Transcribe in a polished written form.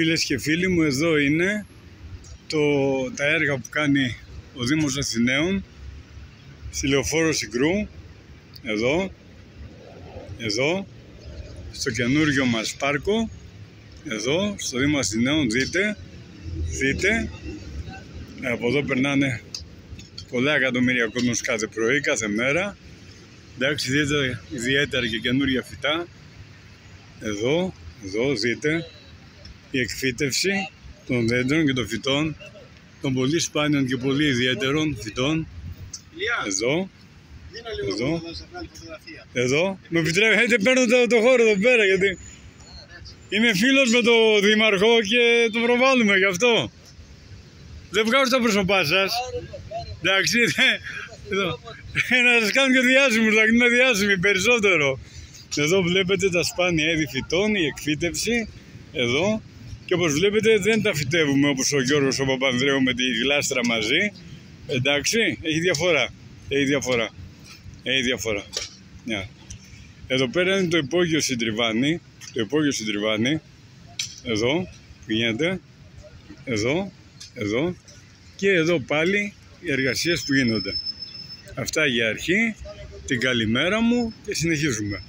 Φίλες και φίλοι μου, εδώ είναι τα έργα που κάνει ο Δήμος Αθηναίων στη Λεωφόρο Συγκρού, εδώ, στο καινούργιο μας πάρκο, εδώ, στο Δήμο Αθηναίων, δείτε, από εδώ περνάνε πολλά εκατομμύρια κόσμος κάθε πρωί, κάθε μέρα. Εντάξει, δείτε ιδιαίτερα και καινούργια φυτά. Εδώ, δείτε η εκφύτευση των δέντρων και των φυτών, των πολύ σπάνιων και πολύ ιδιαίτερων φυτών. Εδώ. Με επιτρέπετε, παίρνω το χώρο εδώ πέρα, γιατί είμαι φίλος με τον Δήμαρχο και το προβάλλουμε γι' αυτό. Δεν βγάζω τα πρόσωπά σας. Εντάξει, να σας κάνω και διάσημους, να είναι διάσημοι περισσότερο. Εδώ βλέπετε τα σπάνια είδη φυτών, η εκφύτευση, εδώ. Και όπως βλέπετε δεν τα φυτεύουμε όπως ο Γιώργος ο Παπανδρέου με τη γλάστρα μαζί. Εντάξει, έχει διαφορά. Εδώ πέρα είναι το υπόγειο συντριβάνι, εδώ που γίνεται, εδώ και εδώ πάλι οι εργασίες που γίνονται. Αυτά για αρχή, την καλημέρα μου και συνεχίζουμε.